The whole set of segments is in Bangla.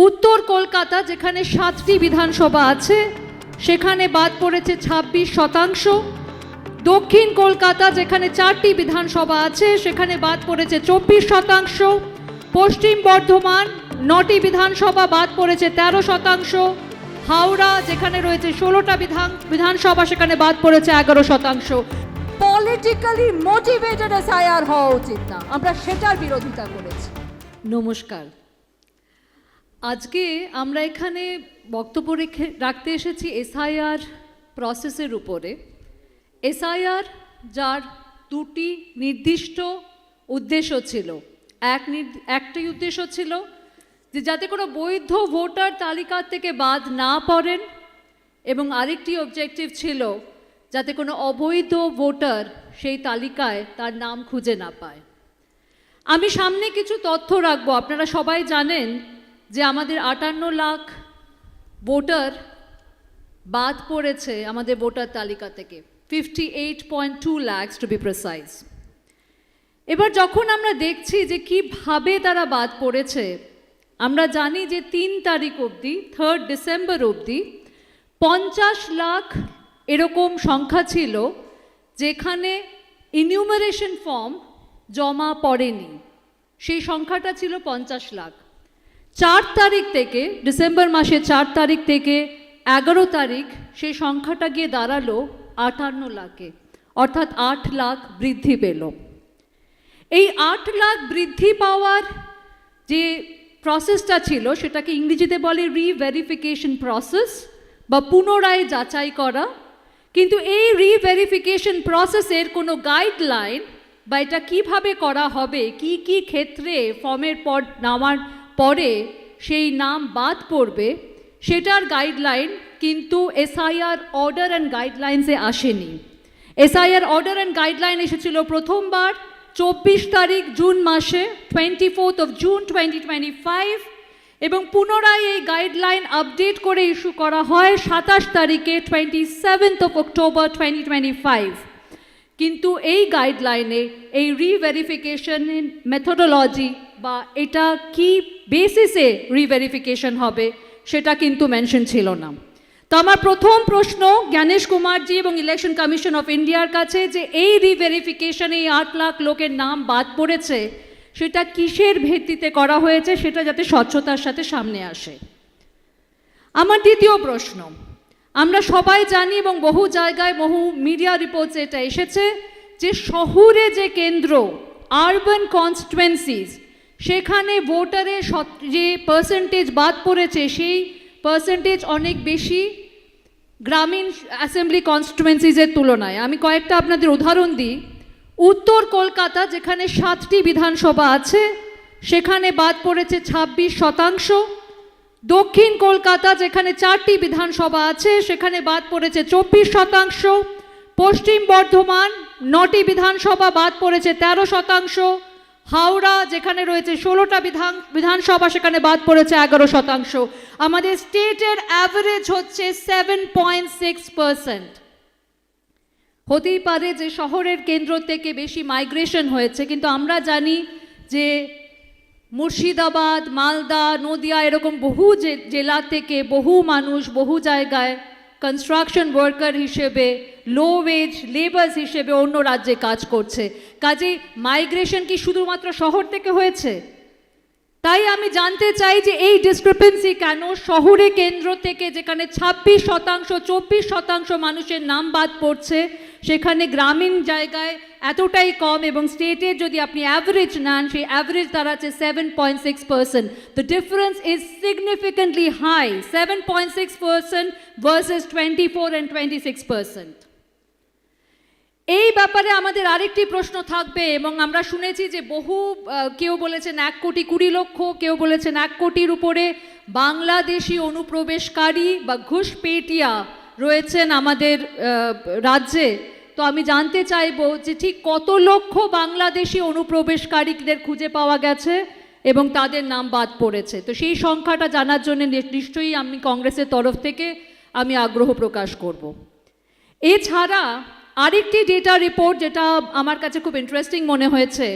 উত্তর কলকাতা যেখানে 7টি বিধানসভা আছে সেখানে বাদ পড়েছে 26%। দক্ষিণ কলকাতা যেখানে 4টি বিধানসভা আছে সেখানে বাদ পড়েছে 24%। পশ্চিম বর্ধমান 9টি বিধানসভা বাদ পড়েছে 13%। হাওড়া যেখানে রয়েছে 16টা বিধানসভা সেখানে বাদ পড়েছে 11%। পলিটিক্যালি মোটিভেটেড এসআইআর হওয়া উচিত না, আমরা সেটার বিরোধিতা করেছি। নমস্কার, আজকে আমরা এখানে বক্তব্য রাখতে এসেছি এসআইআর প্রসেসের উপরে। এসআইআর যার দুটি নির্দিষ্ট উদ্দেশ্য ছিল। একটি উদ্দেশ্য ছিল যে যাতে কোনো বৈধ ভোটার তালিকা থেকে বাদ না পড়েন, এবং আরেকটি অবজেক্টিভ ছিল যাতে কোনো অবৈধ ভোটার সেই তালিকায় তার নাম খুঁজে না পায়। আমি সামনে কিছু তথ্য রাখবো। আপনারা সবাই জানেন যে আমাদের 58 লাখ ভোটার বাদ পড়েছে আমাদের ভোটার তালিকা থেকে, 58.2 lakhs to be precise। এবার যখন আমরা দেখছি যে কিভাবে তারা বাদ পড়েছে, আমরা জানি যে 3 তারিখ অবধি, 3 ডিসেম্বর অবধি 50 লাখ এরকম সংখ্যা ছিল যেখানে ইনিউমারেশন ফর্ম জমা পড়েনি। সেই সংখ্যাটা ছিল 50 লাখ। 4 তারিখ থেকে, ডিসেম্বর মাসের 4 তারিখ থেকে 11 তারিখ সেই সংখ্যাটা গিয়ে দাঁড়ালো 58 লাখে, অর্থাৎ 8 লাখ বৃদ্ধি পেল। এই 8 লাখ বৃদ্ধি পাওয়ার যে প্রসেসটা ছিল সেটাকে ইংরেজিতে বলে রিভেরিফিকেশন প্রসেস বা পুনরায় যাচাই করা। কিন্তু এই রিভেরিফিকেশন প্রসেসের কোনো গাইডলাইন বা এটা কীভাবে করা হবে, কি কি ক্ষেত্রে ফর্মের পর নামার পরে সেই নাম বাদ পড়বে, সেটার গাইডলাইন কিন্তু এসআইআর অর্ডার অ্যান্ড গাইডলাইন্সে আসেনি। এসআইআর অর্ডার অ্যান্ড গাইডলাইন এসেছিল প্রথমবার 24 তারিখ জুন মাসে, 24th of June 2025, এবং পুনরায় এই গাইডলাইন আপডেট করে ইস্যু করা হয় 27 তারিখে 27th of October 2025। কিন্তু এই গাইডলাইনে এই রিভেরিফিকেশন মেথোডোলজি বা এটা কি বেসিসে রিভেরিফিকেশন হবে সেটা কিন্তু মেনশন ছিল না। তো আমার প্রথম প্রশ্ন জ্ঞানেশ কুমারজি এবং ইলেকশন কমিশন অফ ইন্ডিয়ার কাছে যে এই রিভেরিফিকেশনে এই 8 লাখ লোকের নাম বাদ পড়েছে সেটা কিসের ভিত্তিতে করা হয়েছে, সেটা যাতে স্বচ্ছতার সাথে সামনে আসে। আমার দ্বিতীয় প্রশ্ন, আমরা সবাই জানি এবং বহু জায়গায় বহু মিডিয়া রিপোর্টস এটা এসেছে যে শহুরে যে কেন্দ্র, আরবান কনস্টিটুয়েন্সিজ, সেখানে ভোটারের যে পার্সেন্টেজ বাদ পড়েছে সেই পার্সেন্টেজ অনেক বেশি গ্রামীণ অ্যাসেম্বলি কনস্টিটুয়েন্সিজের তুলনায়। আমি কয়েকটা আপনাদের উদাহরণ দিই। উত্তর কলকাতা যেখানে 7টি বিধানসভা আছে সেখানে বাদ পড়েছে 26%। দক্ষিণ কলকাতা যেখানে 4টি বিধানসভা আছে সেখানে বাদ পড়েছে 24%। পশ্চিম বর্ধমান 9টি বিধানসভা বাদ পড়েছে 13%। হাওড়া যেখানে রয়েছে 16টা বিধানসভা সেখানে বাদ পড়েছে 11%। আমাদের স্টেটের অ্যাভারেজ হচ্ছে 7.6%। হতেই পারে যে শহরের কেন্দ্র থেকে বেশি মাইগ্রেশন হয়েছে, কিন্তু আমরা জানি যে মুর্শিদাবাদ, মালদা, নদিয়া এরকম বহু জেলা থেকে বহু মানুষ বহু জায়গায় কনস্ট্রাকশন ওয়ার্কার হিসেবে, লো ওয়েজ লেবার্স হিসেবে অন্য রাজ্যে কাজ করছে। কাজেই মাইগ্রেশন কি শুধুমাত্র শহর থেকে হয়েছে? তাই আমি জানতে চাই যে এই ডিসক্রিপেন্সি কেন শহরে কেন্দ্র থেকে যেখানে 26%, 24% মানুষের নাম বাদ পড়ছে, সেখানে গ্রামীণ জায়গায় এতটাই কম, এবং স্টেটের যদি আপনি অ্যাভারেজ নেন সেই অ্যাভারেজ দাঁড়াচ্ছে 7.6%। The difference is significantly high, 7.6% versus 24 and 26%। এই ব্যাপারে আমাদের আরেকটি প্রশ্ন থাকবে, এবং আমরা শুনেছি যে কেউ বলেছেন 1,20,00,000, কেউ বলেছেন 1 কোটির উপরে বাংলাদেশি অনুপ্রবেশকারী বা ঘুষপেটিয়া রয়েছেন আমাদের রাজ্যে। তো আমি জানতে চাইব যে ঠিক কত লক্ষ বাংলাদেশি অনুপ্রবেশকারীদের খুঁজে পাওয়া গেছে এবং তাদের নাম বাদ পড়েছে। তো সেই সংখ্যাটা জানার জন্য নিশ্চয়ই আমি কংগ্রেসের তরফ থেকে আমি আগ্রহ প্রকাশ করব। এছাড়া আরেকটি ডেটা রিপোর্ট যেটা আমার কাছে খুব ইন্টারেস্টিং মনে হয়েছে,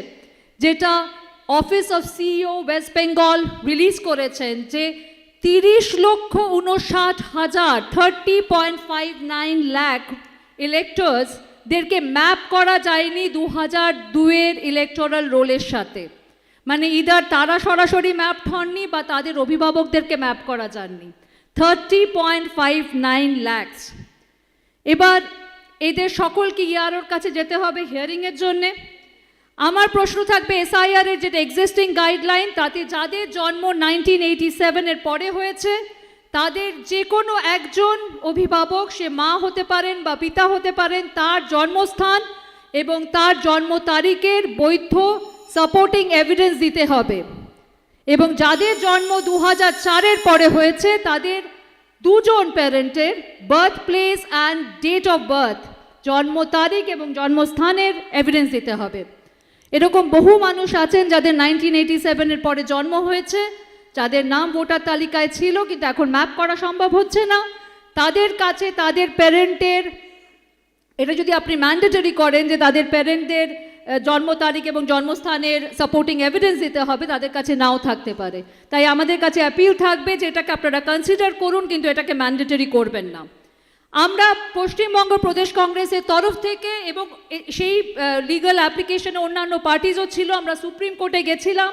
যেটা office of CEO West Bengal release করেছেন যে 30,59,000 30.59 লাখ ইলেক্টর্সদেরকে ম্যাপ করা যায়নি 2002-এর ইলেকটোরাল রোলের সাথে। মানে ইদার তারা সরাসরি ম্যাপ হননি বা তাদের অভিভাবকদেরকে ম্যাপ করা যায়নি। 30.59 lakhs। এবার এদের সকলকে ইয়ারোর কাছে যেতে হবে হিয়ারিংয়ের জন্যে। আমার প্রশ্ন থাকবে এসআইআর এর যেটা এক্সিস্টিং গাইডলাইন, তাতে যাদের জন্ম 1987-এর পরে হয়েছে তাদের যে কোনো একজন অভিভাবক, সে মা হতে পারেন বা পিতা হতে পারেন, তার জন্মস্থান এবং তার জন্ম তারিখের বৈধ সাপোর্টিং এভিডেন্স দিতে হবে। এবং যাদের জন্ম 2004-এর পরে হয়েছে তাদের দুজন প্যারেন্টের birth place and date of birth, জন্ম তারিখ এবং জন্মস্থানের এভিডেন্স দিতে হবে। এরকম বহু মানুষ আছেন যাদের 1987-এর পরে জন্ম হয়েছে, যাদের নাম ভোটার তালিকায় ছিল কিন্তু এখন ম্যাপ করা সম্ভব হচ্ছে না। তাদের কাছে তাদের প্যারেন্টের, এটা যদি আপনি ম্যান্ডেটরি করেন যে তাদের প্যারেন্টদের জন্ম তারিখ এবং জন্মস্থানের সাপোর্টিং এভিডেন্স দিতে হবে, তাদের কাছে নাও থাকতে পারে। তাই আমাদের কাছে অ্যাপিল থাকবে যে এটাকে আপনারা কনসিডার করুন, কিন্তু এটাকে ম্যান্ডেটরি করবেন না। আমরা পশ্চিমবঙ্গ প্রদেশ কংগ্রেসের তরফ থেকে এবং সেই লিগাল অ্যাপ্লিকেশনে অন্যান্য পার্টিজও ছিল, আমরা সুপ্রিম কোর্টে গেছিলাম,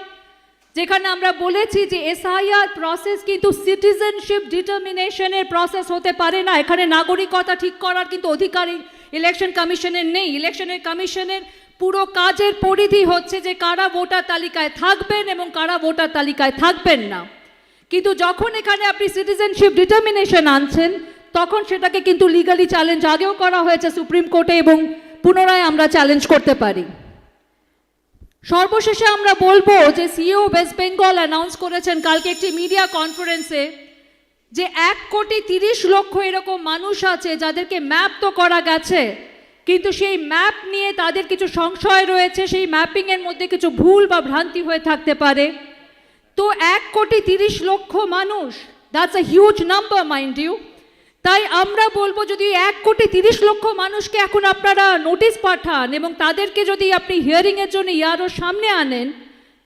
যেখানে আমরা বলেছি যে এসআইআর প্রসেস কিন্তু সিটিজেনশিপ ডিটারমিনেশনের প্রসেস হতে পারে না। এখানে নাগরিকতা ঠিক করার কিন্তু অধিকারী ইলেকশন কমিশনের নেই। ইলেকশনের কমিশনের পুরো কাজের পরিধি হচ্ছে যে কারা ভোটার তালিকায় থাকবেন এবং কারা ভোটার তালিকায় থাকবেন না। কিন্তু যখন এখানে আপনি সিটিজেনশিপ ডিটারমিনেশন আনছেন তখন সেটাকে কিন্তু লিগালি চ্যালেঞ্জ আগেও করা হয়েছে সুপ্রিম কোর্টে এবং পুনরায় আমরা চ্যালেঞ্জ করতে পারি। সর্বশেষে আমরা বলবো যে সিইও ওয়েস্ট বেঙ্গল অ্যানাউন্স করেছেন কালকে একটি মিডিয়া কনফারেন্সে যে 1,30,00,000 এরকম মানুষ আছে যাদেরকে ম্যাপ তো করা গেছে, কিন্তু সেই ম্যাপ নিয়ে তাদের কিছু সংশয় রয়েছে, সেই ম্যাপিংয়ের মধ্যে কিছু ভুল বা ভ্রান্তি হয়ে থাকতে পারে। তো 1,30,00,000 মানুষ, that's a huge number mind you. তাই আমরা বলবো যদি 1,30,00,000 মানুষকে এখন আপনারা নোটিশ পাঠান এবং তাদেরকে যদি আপনি হিয়ারিংয়ের জন্য ইয়ারোর সামনে আনেন,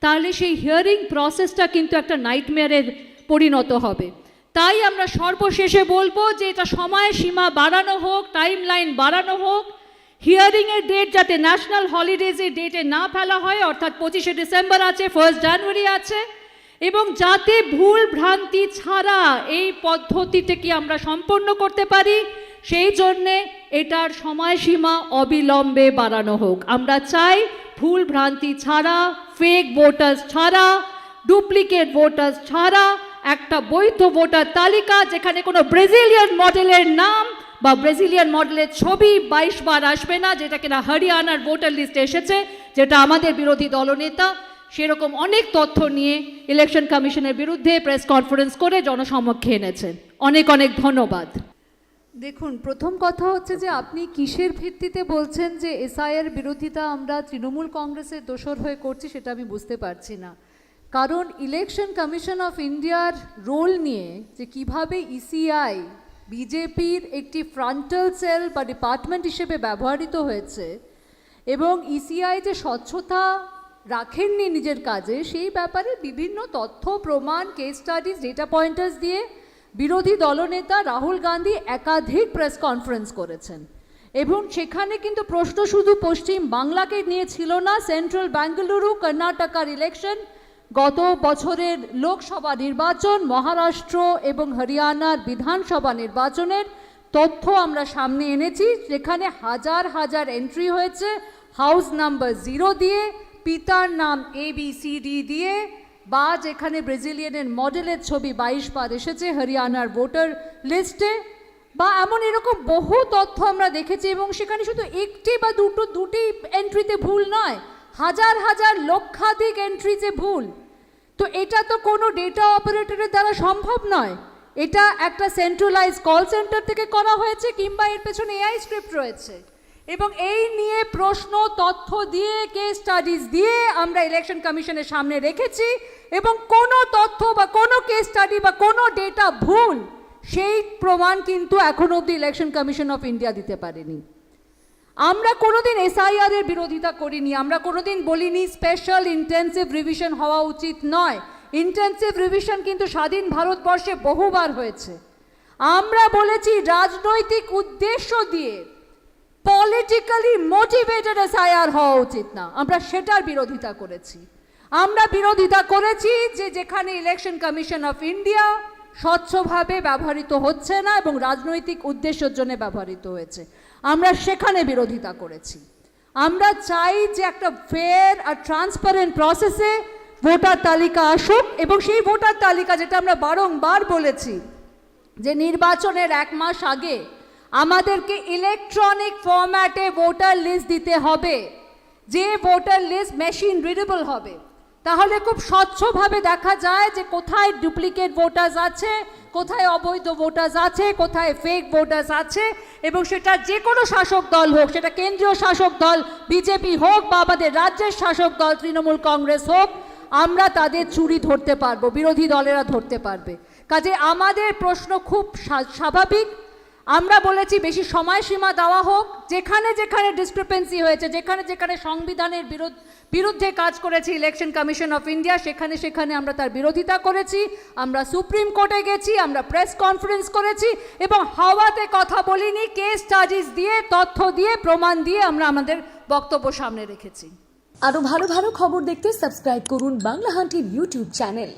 তাহলে সেই হিয়ারিং প্রসেসটা কিন্তু একটা নাইটমেয়ারের পরিণত হবে। তাই আমরা সর্বশেষে বলবো যে এটা সময়ের সীমা বাড়ানো হোক, টাইম লাইন বাড়ানো হোক, হিয়ারিংয়ের ডেট যাতে ন্যাশনাল হলিডেজের ডেটে না ফেলা হয়, অর্থাৎ 25শে ডিসেম্বর আছে, 1 জানুয়ারি আছে, এবং যাতে ভুল ভ্রান্তি ছাড়া এই পদ্ধতিটাকে আমরা সম্পন্ন করতে পারি, সেই জন্যে এটার সময়সীমা অবিলম্বে বাড়ানো হোক। আমরা চাই ভুল ভ্রান্তি ছাড়া, ফেক ভোটার্স ছাড়া, ডুপ্লিকেট ভোটার্স ছাড়া একটা বৈধ ভোটার তালিকা যেখানে কোনো ব্রাজিলিয়ান মডেলের নাম বা ব্রাজিলিয়ান মডেলের ছবি 22 বার আসবে না, যেটা কিনা হরিয়ানার ভোটার লিস্টে এসেছে, যেটা আমাদের বিরোধী দলনেতা সেরকম অনেক তথ্য নিয়ে ইলেকশন কমিশনের বিরুদ্ধে প্রেস কনফারেন্স করে জনসমক্ষে এনেছেন। অনেক অনেক ধন্যবাদ। দেখুন, প্রথম কথা হচ্ছে যে আপনি কিসের ভিত্তিতে বলছেন যে এসআইআর বিরোধিতা আমরা তৃণমূল কংগ্রেসের দোসর হয়ে করছি, সেটা আমি বুঝতে পারছি না। কারণ ইলেকশন কমিশন অফ ইন্ডিয়ার রোল নিয়ে যে কিভাবে ইসিআই বিজেপির একটি ফ্রন্টাল সেল বা ডিপার্টমেন্ট হিসেবে ব্যবহৃত হয়েছে এবং ইসিআই যে স্বচ্ছতা রাখেননি নিজের কাজে, সেই ব্যাপারে বিভিন্ন তথ্য প্রমাণ, কেস স্টাডিজ, ডেটা পয়েন্টার্স দিয়ে বিরোধী দলনেতা রাহুল গান্ধী একাধিক প্রেস কনফারেন্স করেছেন। এবং সেখানে কিন্তু প্রশ্ন শুধু পশ্চিম বাংলাকে নিয়ে ছিল না, সেন্ট্রাল বেঙ্গালুরু, কর্ণাটকার ইলেকশন, গত বছরের লোকসভা নির্বাচন, মহারাষ্ট্র এবং হরিয়ানার বিধানসভা নির্বাচনের তথ্য আমরা সামনে এনেছি, যেখানে হাজার হাজার এন্ট্রি হয়েছে হাউস নাম্বার 0 দিয়ে, পিতার নাম ABCD দিয়ে, বা যেখানে ব্রাজিলিয়ানের মডেলের ছবি 22 বার এসেছে হরিয়ানার ভোটার লিস্টে, বা এমন এরকম বহু তথ্য আমরা দেখেছি। এবং সেখানে শুধু একটি বা দুটি এন্ট্রিতে ভুল নয়, হাজার হাজার লক্ষাধিক এন্ট্রিতে ভুল। তো এটা তো কোনো ডেটা অপারেটরের দ্বারা সম্ভব নয়। এটা একটা সেন্ট্রালাইজ কল সেন্টার থেকে করা হয়েছে, কিংবা এর পেছনে AI স্ক্রিপ্ট রয়েছে। এবং এই নিয়ে প্রশ্ন, তথ্য দিয়ে, কেস স্টাডিজ দিয়ে আমরা ইলেকশন কমিশনের সামনে রেখেছি, এবং কোনো তথ্য বা কোনো কেস স্টাডি বা কোনো ডেটা ভুল, সেই প্রমাণ কিন্তু এখনো অবধি ইলেকশন কমিশন অফ ইন্ডিয়া দিতে পারেনি। আমরা কোনোদিন এসআইআর এর বিরোধিতা করিনি, আমরা কোনোদিন বলিনি স্পেশাল ইন্টেন্সিভ রিভিশন হওয়া উচিত নয়। ইন্টেন্সিভ রিভিশন কিন্তু স্বাধীন ভারতবর্ষে বহুবার হয়েছে। আমরা বলেছি রাজনৈতিক উদ্দেশ্য দিয়ে পলিটিক্যালি মোটিভেটেড এসআইআর হওয়া উচিত না, আমরা সেটার বিরোধিতা করেছি। আমরা বিরোধিতা করেছি যে যেখানে ইলেকশন কমিশন অফ ইন্ডিয়া স্বচ্ছভাবে ব্যবহৃত হচ্ছে না এবং রাজনৈতিক উদ্দেশ্যের জন্য ব্যবহৃত হয়েছে, আমরা সেখানে বিরোধিতা করেছি। আমরা চাই যে একটা ফেয়ার আর ট্রান্সপারেন্ট প্রসেসে ভোটার তালিকা আসুক এবং সেই ভোটার তালিকা, যেটা আমরা বারংবার বলেছি যে নির্বাচনের 1 মাস আগে আমাদেরকে ইলেকট্রনিক ফরম্যাটে ভোটার লিস্ট দিতে হবে, যে ভোটার লিস্ট মেশিন রিডেবল হবে, তাহলে খুব স্বচ্ছভাবে দেখা যায় যে কোথায় ডুপ্লিকেট ভোটার্স আছে, কোথায় অবৈধ ভোটার্স আছে, কোথায় ফেক ভোটার্স আছে, এবং সেটা যে কোনো শাসক দল হোক, সেটা কেন্দ্রীয় শাসক দল বিজেপি হোক বা আমাদের রাজ্যের শাসক দল তৃণমূল কংগ্রেস হোক, আমরা তাদের চুরি ধরতে পারবো, বিরোধী দলেরা ধরতে পারবে। কাজে আমাদের প্রশ্ন খুব স্বাভাবিক। আমরা বলেছি বেশি সময়সীমা দেওয়া হোক, যেখানে যেখানে ডিসক্রিপেন্সি হয়েছে, যেখানে যেখানে সংবিধানের বিরুদ্ধে কাজ করেছে ইলেকশন কমিশন অফ ইন্ডিয়া, সেখানে সেখানে আমরা তার বিরোধিতা করেছি। আমরা সুপ্রিম কোর্টে গেছি, আমরা প্রেস কনফারেন্স করেছি এবং হাওয়াতে কথা বলিনি, কেস স্টাডিজ দিয়ে, তথ্য দিয়ে, প্রমাণ দিয়ে আমরা আমাদের বক্তব্য সামনে রেখেছি। আরো ভালো ভালো খবর দেখতে সাবস্ক্রাইব করুন বাংলা হান্টির ইউটিউব চ্যানেল।